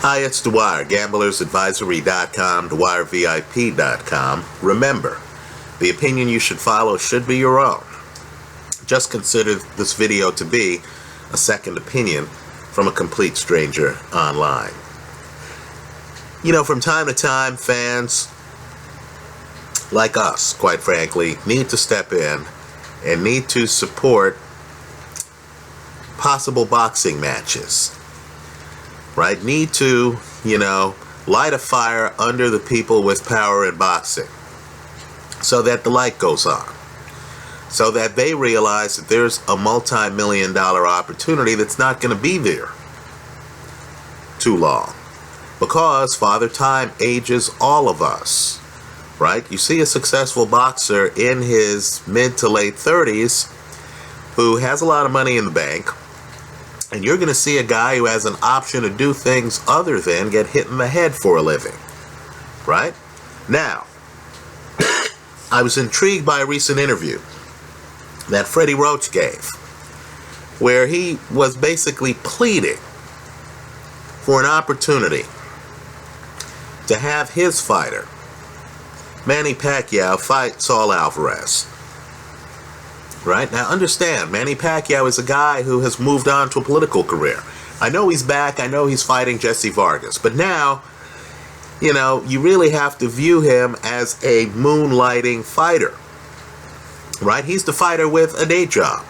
Hi, it's Dwyer, gamblersadvisory.com, dwyervip.com. Remember, the opinion you should follow should be your own. Just consider this video to be a second opinion from a complete stranger online. You know, from time to time, fans like us, quite frankly, need to step in and need to support possible boxing matches. Right? Need to, light a fire under the people with power in boxing so that the light goes on. So that they realize that there's a multi-million-dollar opportunity that's not going to be there too long. Because Father Time ages all of us. Right? You see a successful boxer in his mid to late 30s who has a lot of money in the bank. And you're going to see a guy who has an option to do things other than get hit in the head for a living. Right? Now, I was intrigued by a recent interview that Freddie Roach gave, where he was basically pleading for an opportunity to have his fighter, Manny Pacquiao, fight Saul Alvarez. Right? Now understand, Manny Pacquiao is a guy who has moved on to a political career. I know he's back, I know he's fighting Jesse Vargas, but now, you really have to view him as a moonlighting fighter. Right? He's the fighter with a day job.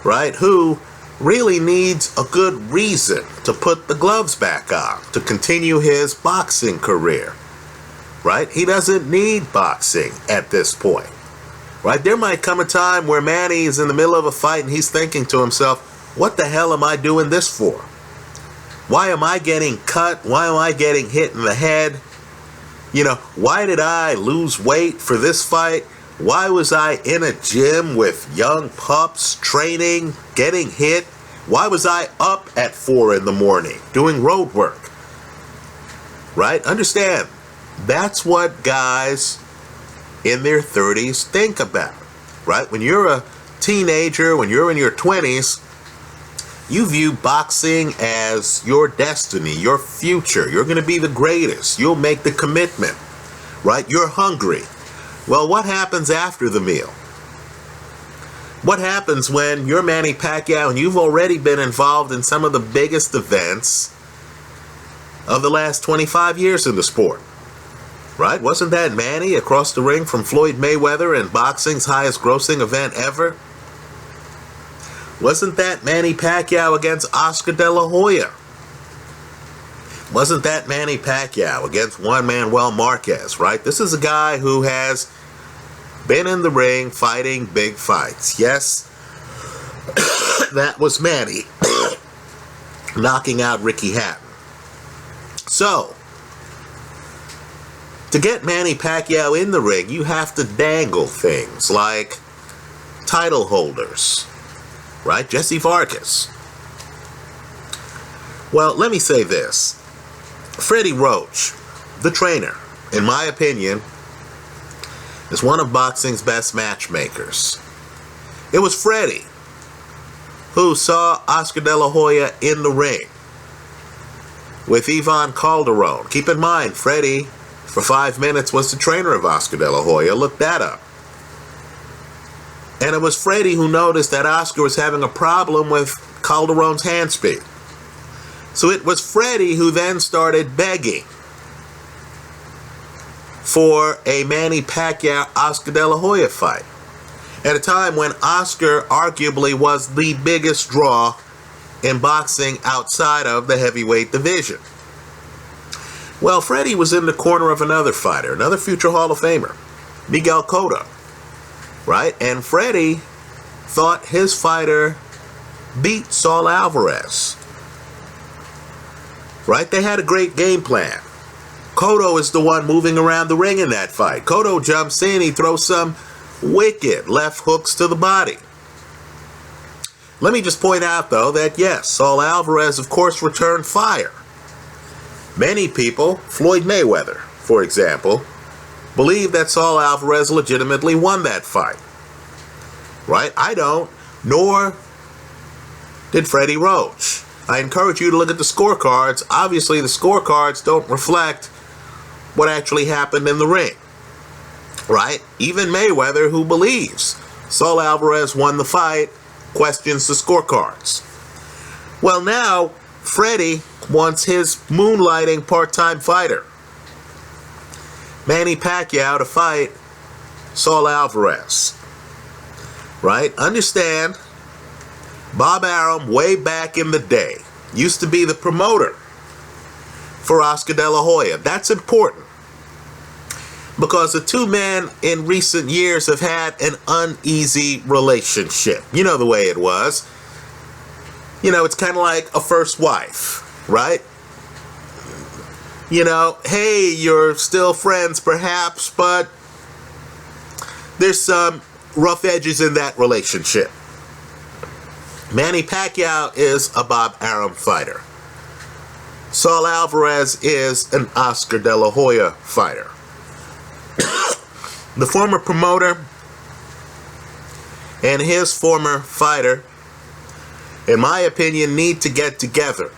Right? Who really needs a good reason to put the gloves back on, to continue his boxing career. Right? He doesn't need boxing at this point. Right? There might come a time where Manny is in the middle of a fight and he's thinking to himself, what the hell am I doing this for? Why am I getting cut? Why am I getting hit in the head? Why did I lose weight for this fight? Why was I in a gym with young pups training, getting hit? Why was I up at 4 in the morning doing road work? Right? Understand, that's what guys in their 30s think about. Right? When you're a teenager, when you're in your 20s, you view boxing as your destiny, your future. You're going to be the greatest. You'll make the commitment. Right? You're hungry. Well, what happens after the meal? What happens when you're Manny Pacquiao and you've already been involved in some of the biggest events of the last 25 years in the sport? Right? Wasn't that Manny across the ring from Floyd Mayweather in boxing's highest grossing event ever? Wasn't that Manny Pacquiao against Oscar De La Hoya? Wasn't that Manny Pacquiao against Juan Manuel Marquez, right? This is a guy who has been in the ring fighting big fights. Yes, that was Manny knocking out Ricky Hatton. So, to get Manny Pacquiao in the ring, you have to dangle things like title holders, right? Jesse Vargas. Well, let me say this. Freddie Roach, the trainer, in my opinion, is one of boxing's best matchmakers. It was Freddie who saw Oscar De La Hoya in the ring with Ivan Calderon. Keep in mind, Freddie, for 5 minutes, was the trainer of Oscar De La Hoya. Look that up. And it was Freddie who noticed that Oscar was having a problem with Calderon's hand speed. So it was Freddie who then started begging for a Manny Pacquiao-Oscar De La Hoya fight, at a time when Oscar arguably was the biggest draw in boxing outside of the heavyweight division. Well, Freddie was in the corner of another fighter, another future Hall of Famer, Miguel Cotto, right? And Freddie thought his fighter beat Saul Alvarez, right? They had a great game plan. Cotto is the one moving around the ring in that fight. Cotto jumps in, he throws some wicked left hooks to the body. Let me just point out, though, that yes, Saul Alvarez, of course, returned fire. Many people, Floyd Mayweather, for example, believe that Saul Alvarez legitimately won that fight. Right? I don't, nor did Freddie Roach. I encourage you to look at the scorecards. Obviously, the scorecards don't reflect what actually happened in the ring, right? Even Mayweather, who believes Saul Alvarez won the fight, questions the scorecards. Well, now Freddie wants his moonlighting part-time fighter, Manny Pacquiao, to fight Saul Alvarez, right? Understand, Bob Arum, way back in the day, used to be the promoter for Oscar De La Hoya. That's important, because the two men in recent years have had an uneasy relationship. You know the way it was. You know, it's kind of like a first wife, right? You know, hey, you're still friends perhaps, but there's some rough edges in that relationship. Manny Pacquiao is a Bob Arum fighter. Saul Alvarez is an Oscar De La Hoya fighter. The former promoter and his former fighter, in my opinion, need to get together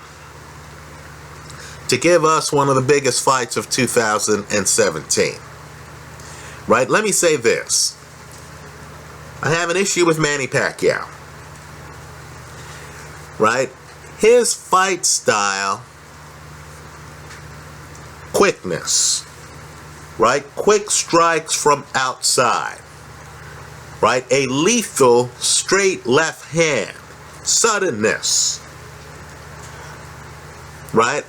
to give us one of the biggest fights of 2017. Right? Let me say this. I have an issue with Manny Pacquiao. Right? His fight style, quickness, right? Quick strikes from outside, right? A lethal straight left hand, suddenness, right?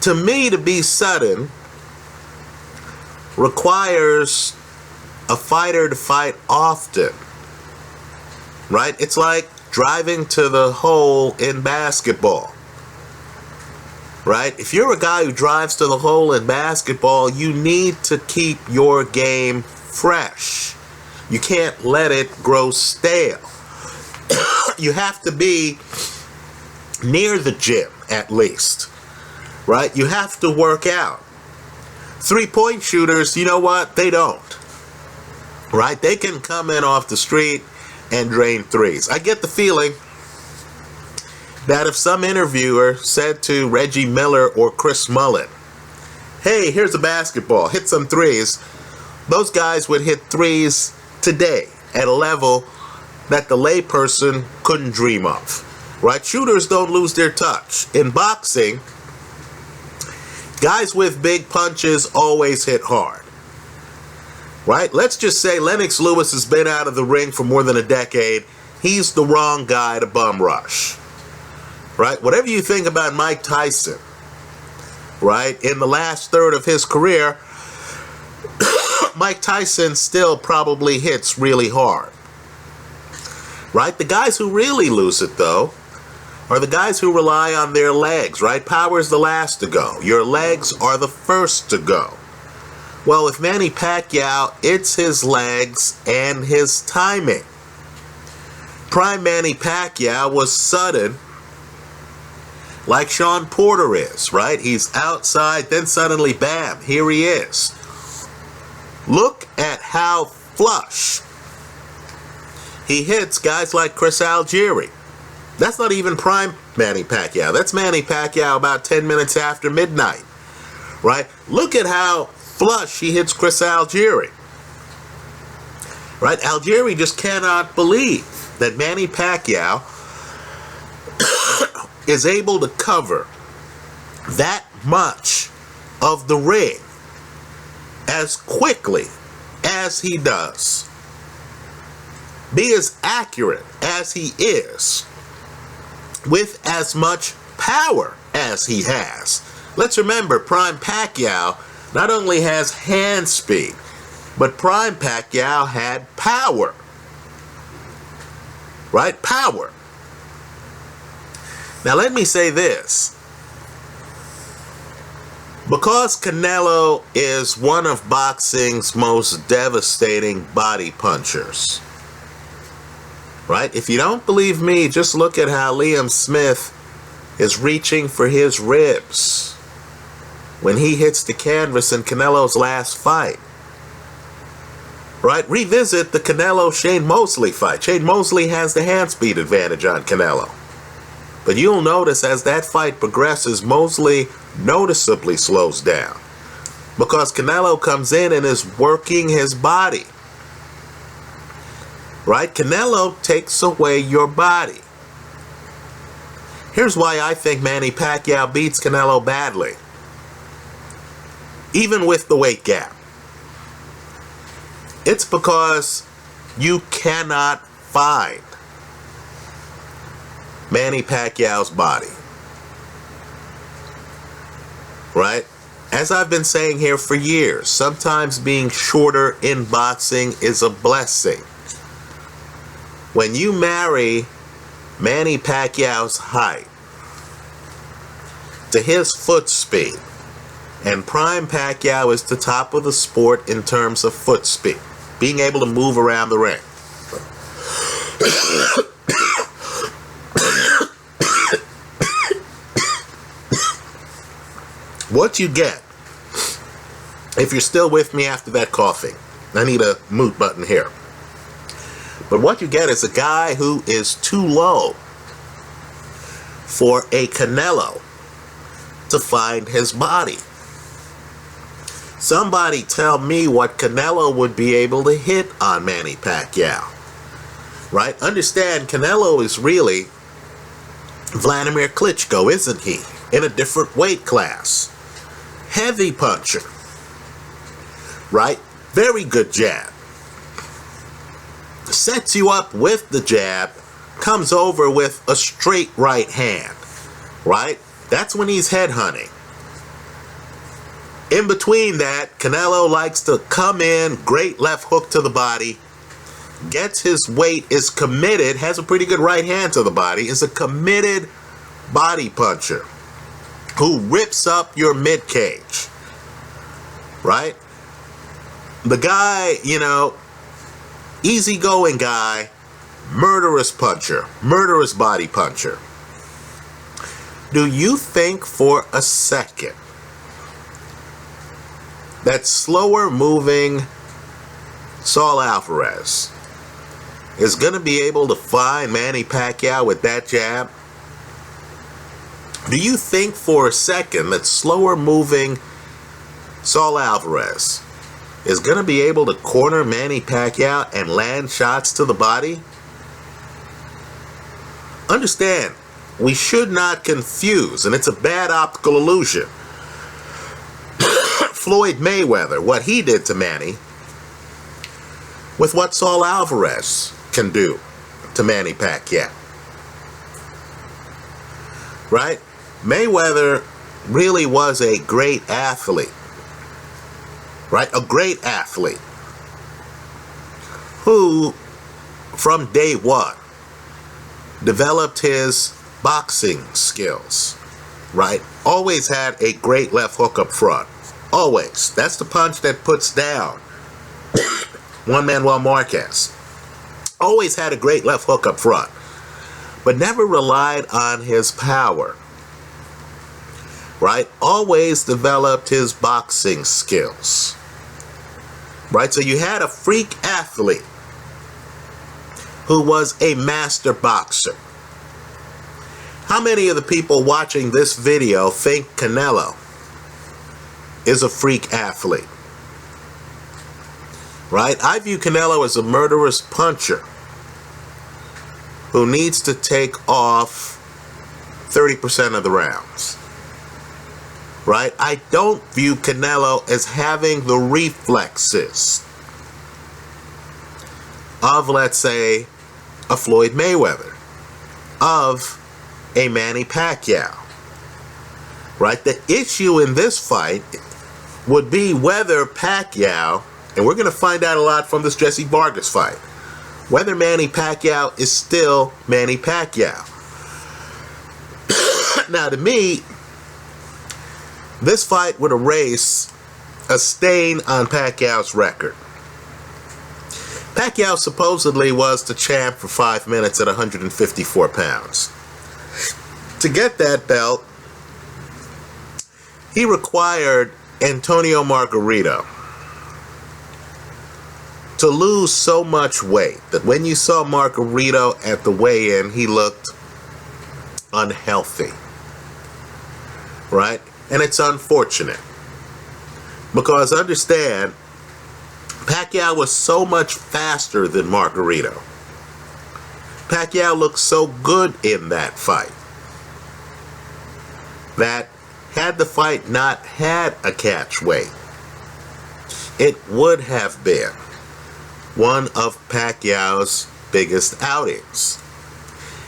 To me, to be sudden requires a fighter to fight often, right? It's like driving to the hole in basketball, right? If you're a guy who drives to the hole in basketball, you need to keep your game fresh. You can't let it grow stale. You have to be near the gym at least, right? You have to work out. 3-point shooters, you know what? They don't, right? They can come in off the street and drain threes. I get the feeling that if some interviewer said to Reggie Miller or Chris Mullin, hey, here's a basketball, hit some threes, those guys would hit threes today at a level that the layperson couldn't dream of, right? Shooters don't lose their touch. In boxing, guys with big punches always hit hard. Right? Let's just say Lennox Lewis has been out of the ring for more than a decade. He's the wrong guy to bum rush. Right? Whatever you think about Mike Tyson, right, in the last third of his career, Mike Tyson still probably hits really hard. Right? The guys who really lose it, though, are the guys who rely on their legs, right? Power's the last to go. Your legs are the first to go. Well, with Manny Pacquiao, it's his legs and his timing. Prime Manny Pacquiao was sudden, like Sean Porter is, right? He's outside, then suddenly, bam, here he is. Look at how flush he hits guys like Chris Algieri. That's not even prime Manny Pacquiao. That's Manny Pacquiao about 10 minutes after midnight, right? Look at how flush he hits Chris Algieri, right? Algieri just cannot believe that Manny Pacquiao is able to cover that much of the ring as quickly as he does, be as accurate as he is, with as much power as he has. Let's remember, prime Pacquiao not only has hand speed, but prime Pacquiao had power. Right? Power. Now let me say this. Because Canelo is one of boxing's most devastating body punchers, right? If you don't believe me, just look at how Liam Smith is reaching for his ribs when he hits the canvas in Canelo's last fight. Right? Revisit the Canelo-Shane Mosley fight. Shane Mosley has the hand speed advantage on Canelo. But you'll notice as that fight progresses, Mosley noticeably slows down because Canelo comes in and is working his body. Right? Canelo takes away your body. Here's why I think Manny Pacquiao beats Canelo badly, even with the weight gap. It's because you cannot find Manny Pacquiao's body. Right? As I've been saying here for years, sometimes being shorter in boxing is a blessing. When you marry Manny Pacquiao's height to his foot speed, and prime Pacquiao is the top of the sport in terms of foot speed, being able to move around the ring. What you get, if you're still with me after that coughing, I need a mute button here. But what you get is a guy who is too low for a Canelo to find his body. Somebody tell me what Canelo would be able to hit on Manny Pacquiao. Right? Understand, Canelo is really Vladimir Klitschko, isn't he? In a different weight class. Heavy puncher. Right? Very good jab. Sets you up with the jab, comes over with a straight right hand. Right? That's when he's headhunting. In between that, Canelo likes to come in, great left hook to the body, gets his weight, is committed, has a pretty good right hand to the body, is a committed body puncher who rips up your mid-cage. Right? The guy, easygoing guy, murderous puncher, murderous body puncher. Do you think for a second that slower moving Saul Alvarez is going to be able to find Manny Pacquiao with that jab? Do you think for a second that slower moving Saul Alvarez is going to be able to corner Manny Pacquiao and land shots to the body? Understand, we should not confuse, and it's a bad optical illusion, Floyd Mayweather, what he did to Manny, with what Saul Alvarez can do to Manny Pacquiao. Right? Mayweather really was a great athlete. Right? A great athlete who, from day one, developed his boxing skills. Right? Always had a great left hook up front. Always. That's the punch that puts down Juan Manuel Marquez. Always had a great left hook up front, but never relied on his power. Right? Always developed his boxing skills. Right? So you had a freak athlete who was a master boxer. How many of the people watching this video think Canelo is a freak athlete? Right? I view Canelo as a murderous puncher who needs to take off 30% of the rounds. Right? I don't view Canelo as having the reflexes of, let's say, a Floyd Mayweather, of a Manny Pacquiao. Right? The issue in this fight would be whether Pacquiao, and we're going to find out a lot from this Jesse Vargas fight, whether Manny Pacquiao is still Manny Pacquiao. Now, to me, this fight would erase a stain on Pacquiao's record. Pacquiao supposedly was the champ for 5 minutes at 154 pounds. To get that belt, he required Antonio Margarito to lose so much weight that when you saw Margarito at the weigh-in, he looked unhealthy, right? And it's unfortunate because understand, Pacquiao was so much faster than Margarito. Pacquiao looked so good in that fight that had the fight not had a catch weight, it would have been one of Pacquiao's biggest outings.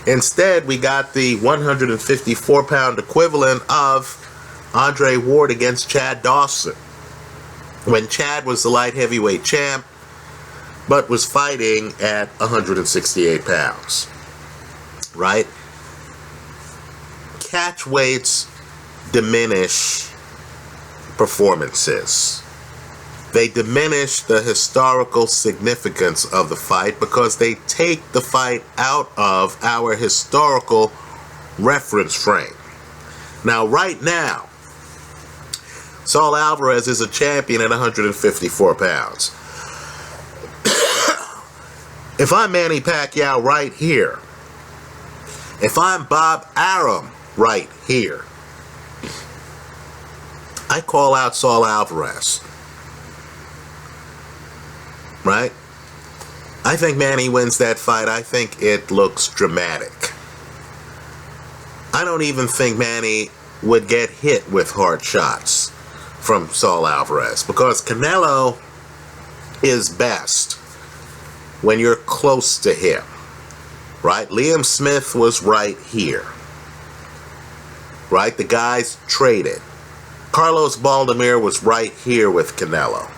Instead, we got the 154-pound equivalent of Andre Ward against Chad Dawson, when Chad was the light heavyweight champ, but was fighting at 168 pounds, right? Catch weights diminish performances. They diminish the historical significance of the fight because they take the fight out of our historical reference frame. Now, right now, Saul Alvarez is a champion at 154 pounds. If I'm Manny Pacquiao right here, if I'm Bob Arum right here, I call out Saul Alvarez. Right? I think Manny wins that fight. I think it looks dramatic. I don't even think Manny would get hit with hard shots from Saul Alvarez because Canelo is best when you're close to him. Right? Liam Smith was right here. Right? The guys traded. Carlos Baldomir was right here with Canelo.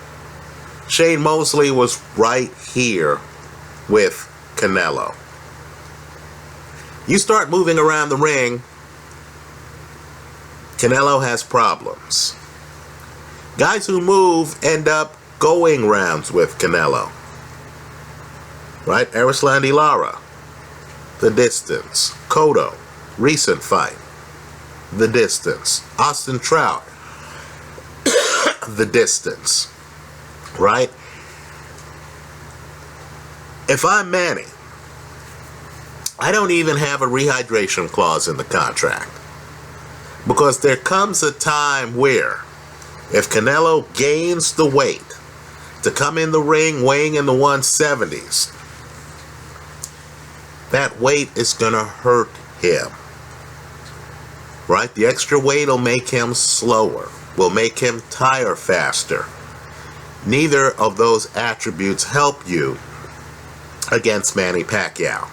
Shane Mosley was right here with Canelo. You start moving around the ring, Canelo has problems. Guys who move end up going rounds with Canelo. Right? Erislandy Lara, the distance. Cotto, recent fight, the distance. Austin Trout, the distance. Right? If I'm Manny, I don't even have a rehydration clause in the contract. Because there comes a time where, if Canelo gains the weight to come in the ring weighing in the 170s, that weight is going to hurt him. Right? The extra weight will make him slower, will make him tire faster. Neither of those attributes help you against Manny Pacquiao.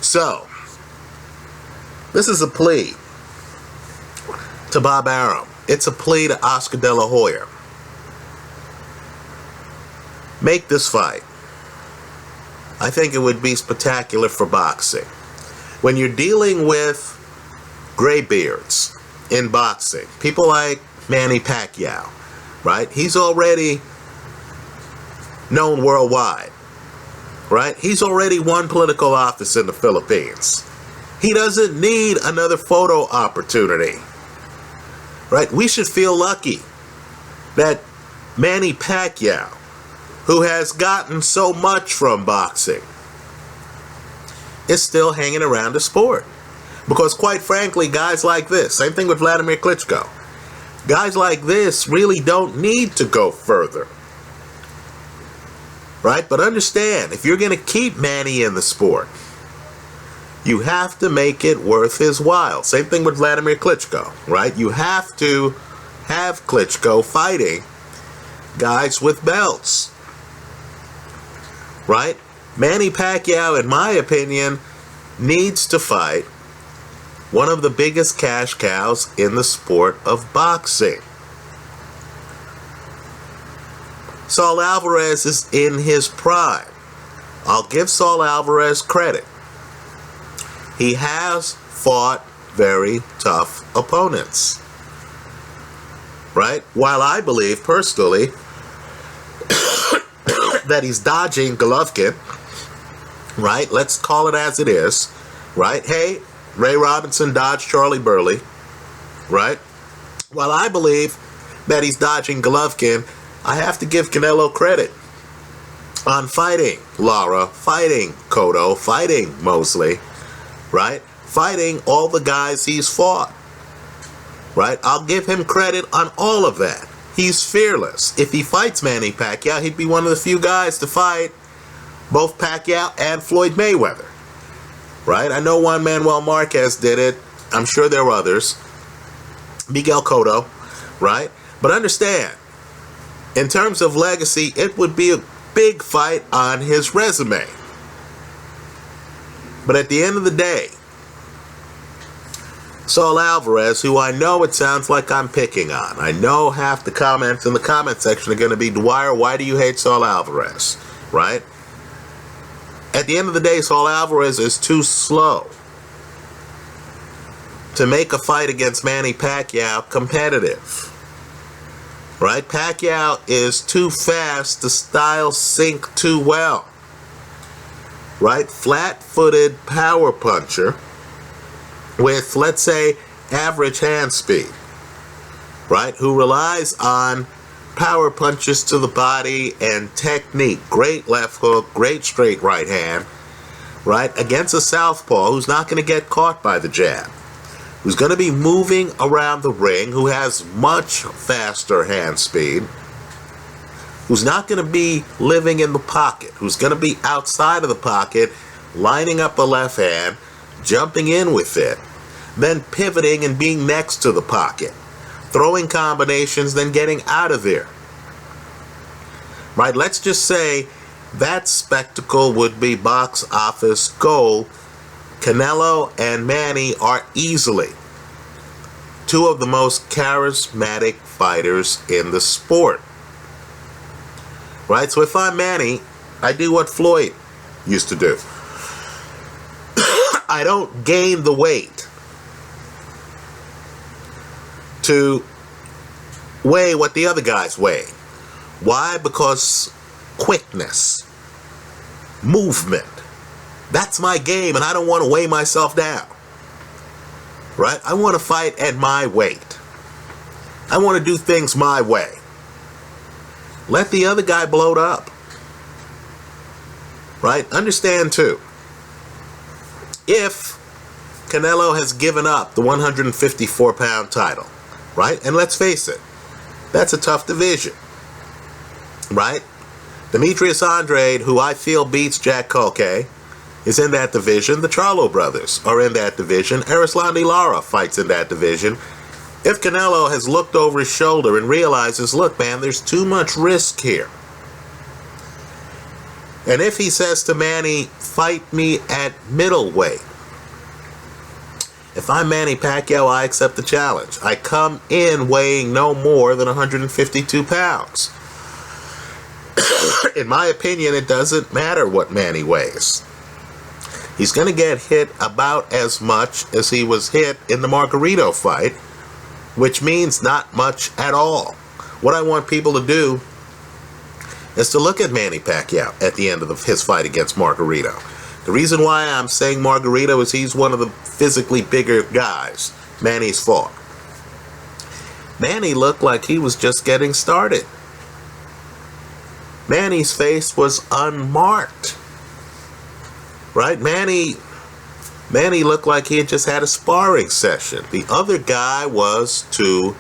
So, this is a plea to Bob Arum. It's a plea to Oscar De La Hoya. Make this fight. I think it would be spectacular for boxing. When you're dealing with graybeards in boxing, people like Manny Pacquiao, right? He's already known worldwide, right? He's already won political office in the Philippines. He doesn't need another photo opportunity, right? We should feel lucky that Manny Pacquiao, who has gotten so much from boxing, is still hanging around the sport. Because quite frankly, guys like this, same thing with Vladimir Klitschko, guys like this really don't need to go further. Right? But understand, if you're going to keep Manny in the sport, you have to make it worth his while. Same thing with Vladimir Klitschko, right? You have to have Klitschko fighting guys with belts. Right? Manny Pacquiao, in my opinion, needs to fight one of the biggest cash cows in the sport of boxing. Saul Alvarez is in his prime. I'll give Saul Alvarez credit. He has fought very tough opponents. Right? While I believe personally that he's dodging Golovkin, right? Let's call it as it is, right? Hey, Ray Robinson dodged Charlie Burley, right? While I believe that he's dodging Golovkin, I have to give Canelo credit on fighting Lara, fighting Cotto, fighting Mosley, right? fighting all the guys he's fought. Right? I'll give him credit on all of that. He's fearless. If he fights Manny Pacquiao, he'd be one of the few guys to fight both Pacquiao and Floyd Mayweather. Right? I know Juan Manuel Marquez did it. I'm sure there are others. Miguel Cotto. Right? But understand, in terms of legacy, it would be a big fight on his resume. But at the end of the day, Saul Alvarez, who I know it sounds like I'm picking on. I know half the comments in the comment section are going to be, Dwyer, why do you hate Saul Alvarez? Right? At the end of the day, Saul Alvarez is too slow to make a fight against Manny Pacquiao competitive. Right? Pacquiao is too fast. The styles sync too well. Right? Flat-footed power puncher with, let's say, average hand speed. Right? Who relies on power punches to the body and technique. Great left hook, great straight right hand. Right? Against a southpaw who's not going to get caught by the jab. Who's going to be moving around the ring, who has much faster hand speed, who's not going to be living in the pocket, who's going to be outside of the pocket, lining up a left hand, jumping in with it, then pivoting and being next to the pocket, throwing combinations, then getting out of there. Right? Let's just say that spectacle would be box office gold. Canelo and Manny are easily two of the most charismatic fighters in the sport. Right? So if I'm Manny, I do what Floyd used to do. I don't gain the weight to weigh what the other guys weigh. Why? Because quickness, movement. That's my game, and I don't want to weigh myself down. Right? I want to fight at my weight. I want to do things my way. Let the other guy bloat up. Right? Understand, too, if Canelo has given up the 154-pound title, right? And let's face it, that's a tough division. Right? Demetrius Andrade, who I feel beats Jack Culcay, is in that division. The Charlo brothers are in that division. Erislandy Lara fights in that division. If Canelo has looked over his shoulder and realizes, look, man, there's too much risk here. And if he says to Manny, fight me at middleweight. If I'm Manny Pacquiao, I accept the challenge. I come in weighing no more than 152 pounds. In my opinion, it doesn't matter what Manny weighs. He's going to get hit about as much as he was hit in the Margarito fight, which means not much at all. What I want people to do is to look at Manny Pacquiao at the end of his fight against Margarito. The reason why I'm saying Margarito is he's one of the physically bigger guys Manny's fought. Manny looked like he was just getting started. Manny's face was unmarked. Right? Manny looked like he had just had a sparring session. The other guy was too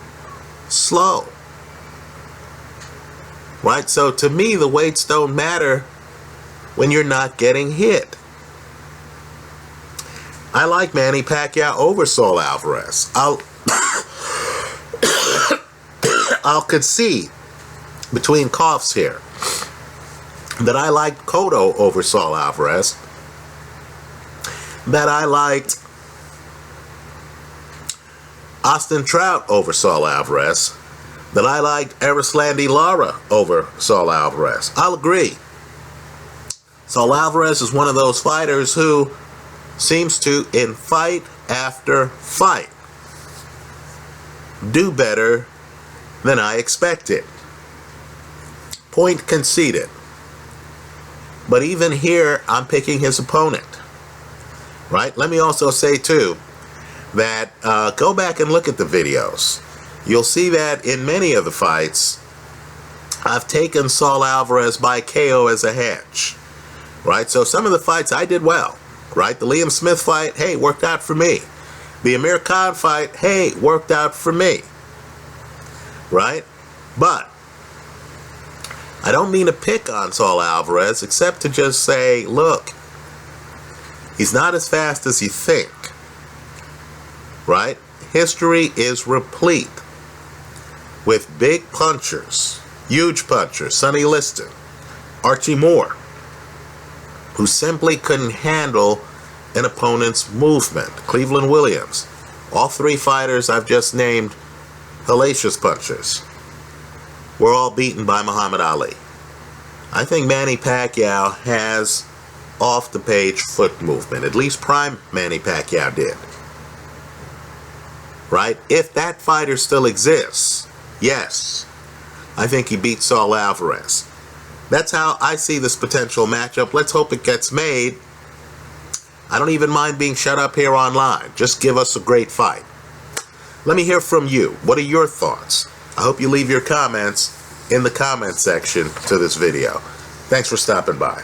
slow. Right? So to me, the weights don't matter when you're not getting hit. I like Manny Pacquiao over Saul Alvarez. I'll concede between coughs here that I liked Cotto over Saul Alvarez. That I liked Austin Trout over Saul Alvarez. That I liked Erislandy Lara over Saul Alvarez. I'll agree. Saul Alvarez is one of those fighters who seems to, in fight after fight, do better than I expected. Point conceded. But even here, I'm picking his opponent. Right? Let me also say, too, that go back and look at the videos. You'll see that in many of the fights, I've taken Saul Alvarez by KO as a hedge. Right? So some of the fights I did well. right? The Liam Smith fight, hey, worked out for me. The Amir Khan fight, hey, worked out for me, right? But I don't mean to pick on Saul Alvarez, except to just say, look, he's not as fast as you think, right? History is replete with big punchers, huge punchers, Sonny Liston, Archie Moore, who simply couldn't handle an opponent's movement. Cleveland Williams. All three fighters I've just named hellacious punchers were all beaten by Muhammad Ali. I think Manny Pacquiao has off-the-page foot movement. At least prime Manny Pacquiao did. Right? If that fighter still exists, yes, I think he beat Saul Alvarez. That's how I see this potential matchup. Let's hope it gets made. I don't even mind being shut up here online. Just give us a great fight. Let me hear from you. What are your thoughts? I hope you leave your comments in the comment section to this video. Thanks for stopping by.